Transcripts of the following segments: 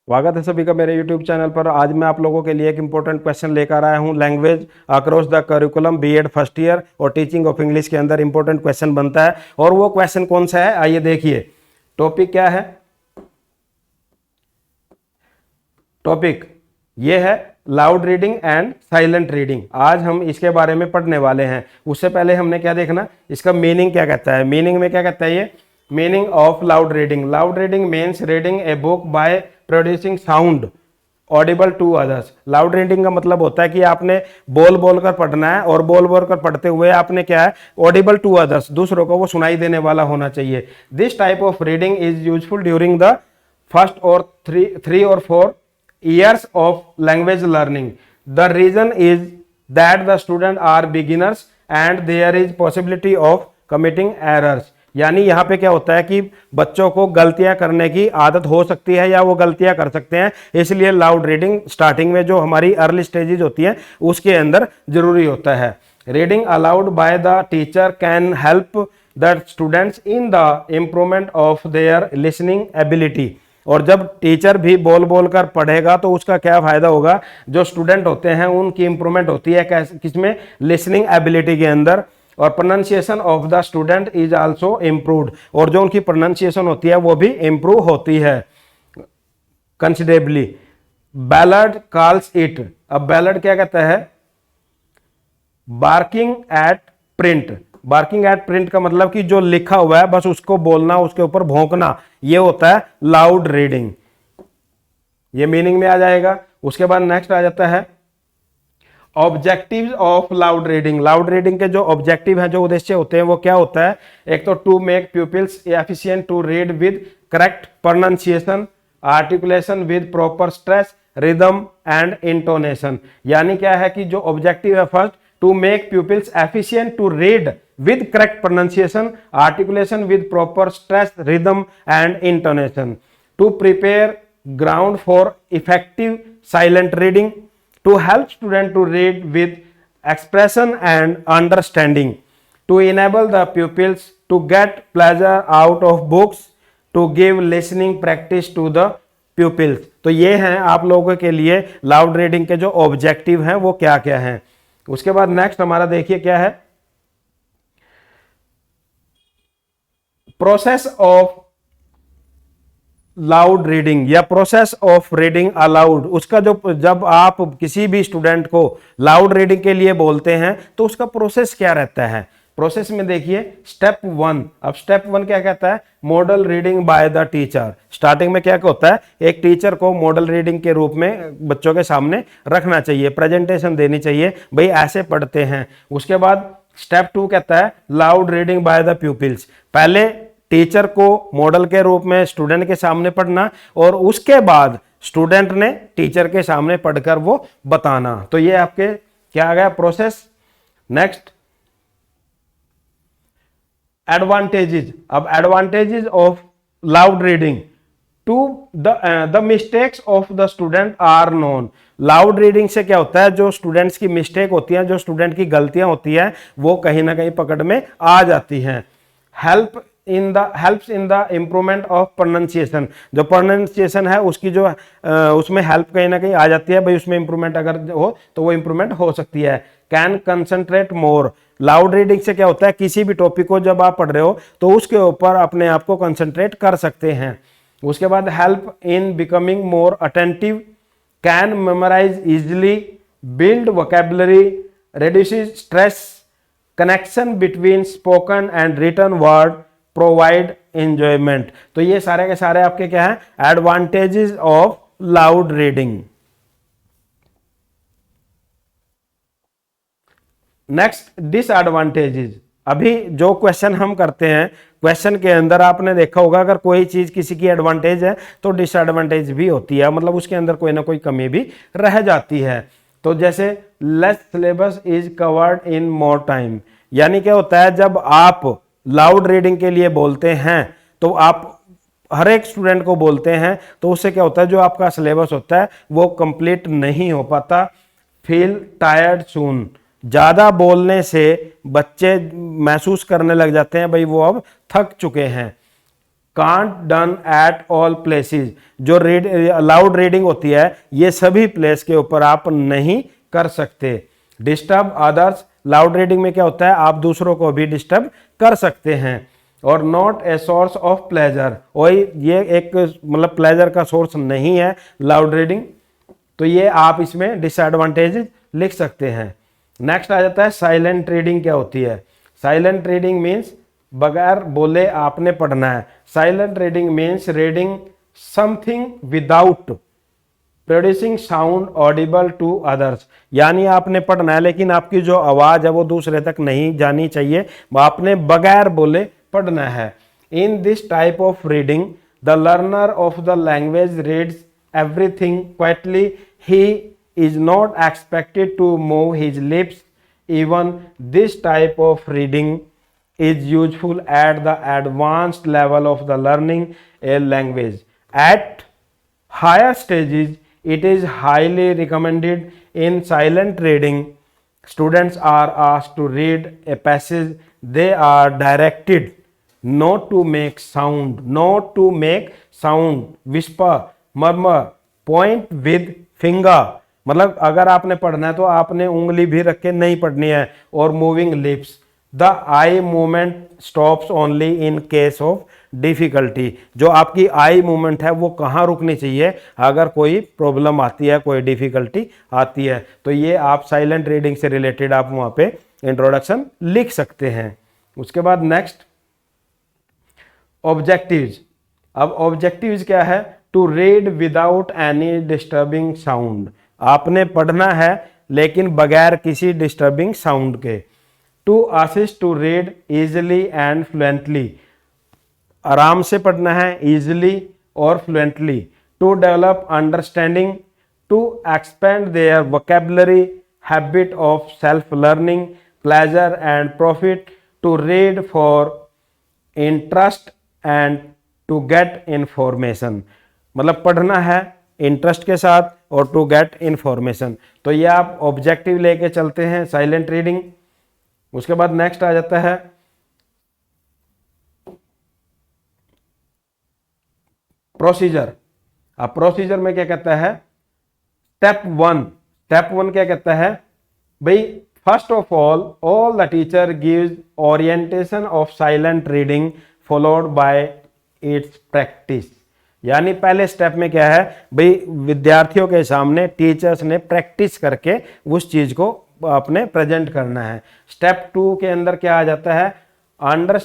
स्वागत है सभी का मेरे YouTube चैनल पर। आज मैं आप लोगों के लिए एक इंपॉर्टेंट क्वेश्चन लेकर आया हूं। Language across the curriculum BEd first year और टीचिंग ऑफ इंग्लिश के अंदर इंपॉर्टेंट क्वेश्चन बनता है। और वो क्वेश्चन कौन सा है, आइए देखिए। टॉपिक क्या है? टॉपिक ये है loud reading and silent reading. आज हम इसके बारे में पढ़ने वाले हैं। उससे पहले हमने क्या देखना, इसका मीनिंग क्या कहता है। मीनिंग में क्या कहता है ये, meaning of loud reading. Loud reading means reading a book by producing sound audible to others. Loud reading का मतलब होता है कि आपने बोल बोल कर पढ़ना है और बोल बोल कर पढ़ते हुए आपने क्या है, ऑडिबल टू अदर्स, दूसरों को वो सुनाई देने वाला होना चाहिए। This type of reading is useful during the first और थ्री और 4 years of language learning. The reason is that the students are beginners and there is possibility of committing errors. यानी यहाँ पे क्या होता है कि बच्चों को गलतियां करने की आदत हो सकती है या वो गलतियां कर सकते हैं, इसलिए लाउड रीडिंग स्टार्टिंग में जो हमारी अर्ली स्टेजेज होती हैं उसके अंदर जरूरी होता है। Reading allowed by the teacher can help the students in the improvement of their listening ability. और जब टीचर भी बोल बोल कर पढ़ेगा तो उसका क्या फायदा होगा, जो स्टूडेंट होते हैं उनकी इंप्रूवमेंट होती है किसमें, लिसनिंग एबिलिटी के अंदर। और pronunciation of the student is also improved, और जो उनकी प्रोनाउंसिएशन होती है वो भी इम्प्रूव होती है कंसिडरेबली। बैलर्ड कॉल्स इट, अब बैलर्ड क्या कहता है, barking at print. Barking at print का मतलब कि जो लिखा हुआ है बस उसको बोलना, उसके ऊपर भौंकना, ये होता है लाउड रीडिंग। ये मीनिंग में आ जाएगा। उसके बाद नेक्स्ट आ जाता है objectives of loud reading. Loud reading के जो ऑब्जेक्टिव हैं, जो उद्देश्य होते हैं वो क्या होता है, एक तो to make pupils efficient to read with correct pronunciation, articulation with proper stress, rhythm and intonation. यानी क्या है कि जो ऑब्जेक्टिव है, first to make pupils efficient to read with correct pronunciation, articulation with proper stress, rhythm and intonation, to prepare ground for effective silent reading, to help student to read with expression and understanding, to enable the pupils to get pleasure out of books, to give listening practice to the pupils। तो ये हैं आप लोगों के लिए loud reading के जो objective हैं वो क्या क्या हैं। उसके बाद नेक्स्ट हमारा देखिए क्या है, प्रोसेस ऑफ लाउड रीडिंग या प्रोसेस ऑफ रीडिंग अलाउड। उसका जो, जब आप किसी भी स्टूडेंट को लाउड रीडिंग के लिए बोलते हैं तो उसका प्रोसेस क्या रहता है। प्रोसेस में देखिए स्टेप 1। अब स्टेप 1 क्या कहता है, model reading by the teacher. Starting में क्या होता है, एक टीचर को मॉडल रीडिंग के रूप में बच्चों के सामने रखना चाहिए, प्रेजेंटेशन देनी चाहिए, भाई ऐसे पढ़ते हैं। उसके बाद स्टेप 2 कहता है loud reading by the pupils. पहले टीचर को मॉडल के रूप में स्टूडेंट के सामने पढ़ना और उसके बाद स्टूडेंट ने टीचर के सामने पढ़कर वो बताना। तो ये आपके क्या आ गया, प्रोसेस। Next advantages. अब advantages of loud reading, to the mistakes of the student are known. Loud reading से क्या होता है, जो स्टूडेंट्स की मिस्टेक होती है, जो स्टूडेंट की गलतियां होती हैं वो कहीं ना कहीं पकड़ में आ जाती हैं। Helps in the improvement of pronunciation. जो प्रोनाउंसिएशन है उसकी जो उसमें हेल्प कहीं ना कहीं आ जाती है, भाई उसमें इंप्रूवमेंट अगर हो तो वो इंप्रूवमेंट हो सकती है। Can concentrate more. Loud reading से क्या होता है, किसी भी टॉपिक को जब आप पढ़ रहे हो तो उसके ऊपर अपने आप को कंसंट्रेट कर सकते हैं। उसके बाद help in becoming more attentive, can memorise easily, build vocabulary, reduces stress, connection between spoken and written word, provide enjoyment. तो ये सारे के सारे आपके क्या है, advantages of loud reading. Next disadvantages. अभी जो क्वेश्चन हम करते हैं, क्वेश्चन के अंदर आपने देखा होगा अगर कोई चीज किसी की एडवांटेज है तो डिसएडवांटेज भी होती है, मतलब उसके अंदर कोई ना कोई कमी भी रह जाती है। तो जैसे less syllabus is covered in more time. यानी क्या होता है, जब आप लाउड रीडिंग के लिए बोलते हैं तो आप हर एक स्टूडेंट को बोलते हैं तो उससे क्या होता है, जो आपका सिलेबस होता है वो कंप्लीट नहीं हो पाता। फील टायर्ड सून। ज्यादा बोलने से बच्चे महसूस करने लग जाते हैं भाई वो अब थक चुके हैं। Can't done at all places. जो लाउड रीडिंग होती है ये सभी प्लेस के ऊपर आप नहीं कर सकते। डिस्टर्ब अदर्स, लाउड रीडिंग में क्या होता है, आप दूसरों को भी डिस्टर्ब कर सकते हैं। और not a source of pleasure, वही ये एक मतलब प्लेजर का सोर्स नहीं है लाउड रीडिंग, तो ये आप इसमें डिसएडवांटेज लिख सकते हैं। नेक्स्ट आ जाता है साइलेंट रीडिंग क्या होती है। साइलेंट रीडिंग मीन्स बगैर बोले आपने पढ़ना है। Silent reading means reading something without producing sound audible to others, यानी आपने पढ़ना है लेकिन आपकी जो आवाज है वो दूसरे तक नहीं जानी चाहिए, आपने बगैर बोले पढ़ना है। In this type of reading the learner of the language reads everything quietly, he is not expected to move his lips, even this type of reading is useful at the advanced level of the learning a language. At higher stages, it is highly recommended. In silent reading, students are asked to read a passage. They are directed not to make sound, whisper, murmur, point with finger. मतलब अगर आपने पढ़ना है तो आपने उंगली भी रख के नहीं पढ़नी है, और moving lips. The eye movement stops only in case of difficulty, जो आपकी आई मूवमेंट है वो कहाँ रुकनी चाहिए अगर कोई प्रॉब्लम आती है, कोई डिफिकल्टी आती है। तो ये आप साइलेंट रीडिंग से रिलेटेड आप वहाँ पे इंट्रोडक्शन लिख सकते हैं। उसके बाद नेक्स्ट ऑब्जेक्टिव्स। अब ऑब्जेक्टिव्स क्या है, to read without any disturbing sound, आपने पढ़ना है लेकिन बगैर किसी डिस्टर्बिंग साउंड के। To assist to read easily and fluently, आराम से पढ़ना है, इजिली और फ्लुएंटली। To develop understanding, to expand their vocabulary, habit of self learning, pleasure and profit, to read for interest and to get information, मतलब पढ़ना है इंटरेस्ट के साथ और टू गेट इंफॉर्मेशन। तो ये आप ऑब्जेक्टिव लेके चलते हैं साइलेंट रीडिंग। उसके बाद नेक्स्ट आ जाता है प्रोसीजर। अब प्रोसीजर में क्या कहता है, स्टेप वन क्या कहता है भाई, first of all the teacher gives orientation of silent reading followed by it's practice. यानी पहले स्टेप में क्या है भाई, विद्यार्थियों के सामने टीचर्स ने प्रैक्टिस करके उस चीज को अपने प्रेजेंट करना है। स्टेप 2 के अंदर क्या आ जाता है, under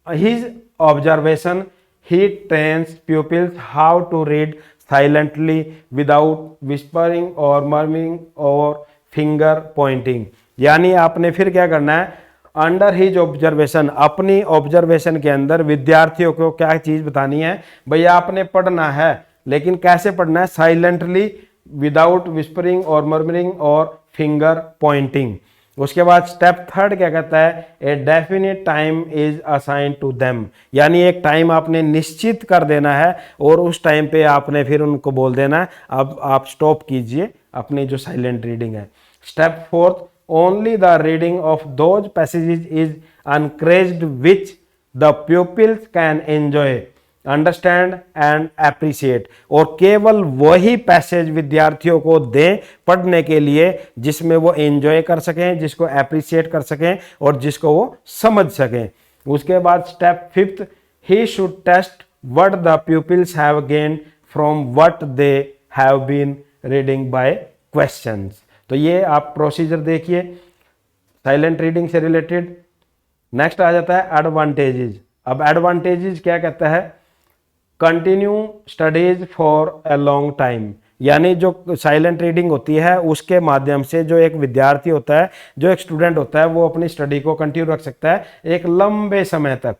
his observation he trains pupils how to read silently without whispering और मर्मिंग और फिंगर पॉइंटिंग। यानी आपने फिर क्या करना है, अंडर हिज ऑब्जर्वेशन, अपनी ऑब्जर्वेशन के अंदर विद्यार्थियों को क्या चीज बतानी है, भैया आपने पढ़ना है लेकिन कैसे पढ़ना है, साइलेंटली विदाउट विस्परिंग और मर्मरिंग और फिंगर पॉइंटिंग। उसके बाद स्टेप 3 क्या कहता है, a definite time is assigned to them, यानी एक टाइम आपने निश्चित कर देना है और उस टाइम पे आपने फिर उनको बोल देना है अब आप स्टॉप कीजिए अपनी जो साइलेंट रीडिंग है। Step 4, only the reading of those passages is encouraged which the pupils can enjoy, understand and appreciate, और केवल वही पैसेज विद्यार्थियों को दें पढ़ने के लिए जिसमें वो एंजॉय कर सकें, जिसको एप्रिशिएट कर सकें और जिसको वो समझ सकें। उसके बाद step 5, he should test what the pupils have gained from what they have been reading by questions. तो ये आप प्रोसीजर देखिए साइलेंट रीडिंग से रिलेटेड। नेक्स्ट आ जाता है एडवांटेजेस। अब एडवांटेजेस क्या कहता है, continue studies for a long time, यानी जो साइलेंट रीडिंग होती है उसके माध्यम से जो एक विद्यार्थी होता है, जो एक स्टूडेंट होता है, वो अपनी स्टडी को कंटिन्यू रख सकता है एक लंबे समय तक।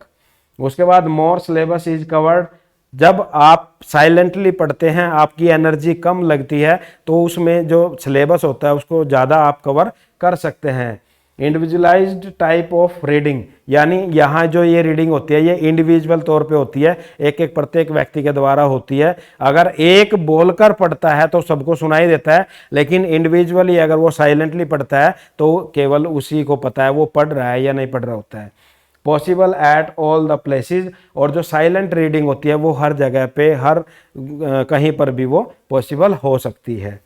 उसके बाद मोर सिलेबस इज कवर्ड, जब आप साइलेंटली पढ़ते हैं आपकी एनर्जी कम लगती है तो उसमें जो सिलेबस होता है उसको ज़्यादा आप कवर कर सकते हैं। इंडिविजुअलाइज्ड टाइप ऑफ रीडिंग, यानी यहाँ जो ये रीडिंग होती है ये इंडिविजुअल तौर पे होती है, एक एक प्रत्येक व्यक्ति के द्वारा होती है। अगर एक बोलकर पढ़ता है तो सबको सुनाई देता है, लेकिन इंडिविजुअली अगर वो साइलेंटली पढ़ता है तो केवल उसी को पता है वो पढ़ रहा है या नहीं पढ़ रहा होता है। Possible at all the places, और जो साइलेंट रीडिंग होती है वो हर जगह पे, हर कहीं पर भी वो पॉसिबल हो सकती है।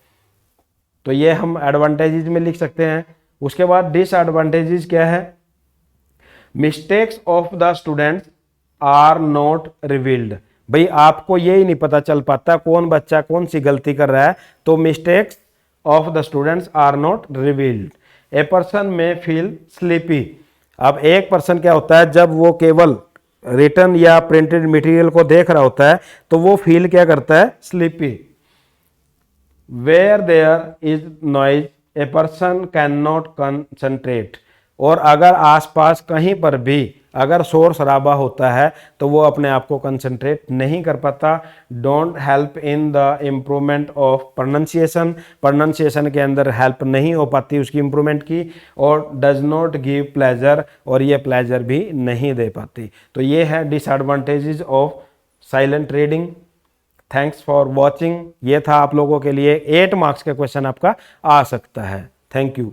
तो ये हम एडवांटेजेस में लिख सकते हैं। उसके बाद डिसएडवांटेजेस क्या है? Mistakes of the students are not revealed. भाई आपको यही नहीं पता चल पाता कौन बच्चा कौन सी गलती कर रहा है, तो mistakes of the students are not revealed. A person may feel sleepy. अब एक पर्सन क्या होता है, जब वो केवल रिटन या प्रिंटेड मटेरियल को देख रहा होता है तो वो फील क्या करता है? Sleepy. Where there is noise a person can not concentrate. और अगर आसपास कहीं पर भी अगर शोर शराबा होता है तो वो अपने आप को कंसंट्रेट नहीं कर पाता। Don't help in the improvement of pronunciation. Pronunciation के अंदर हेल्प नहीं हो पाती उसकी इम्प्रूवमेंट की। और डज नॉट गिव प्लेजर, और ये प्लेजर भी नहीं दे पाती। तो ये है disadvantages of silent reading. Thanks for watching. ये था आप लोगों के लिए 8 मार्क्स का क्वेश्चन आपका आ सकता है। Thank you.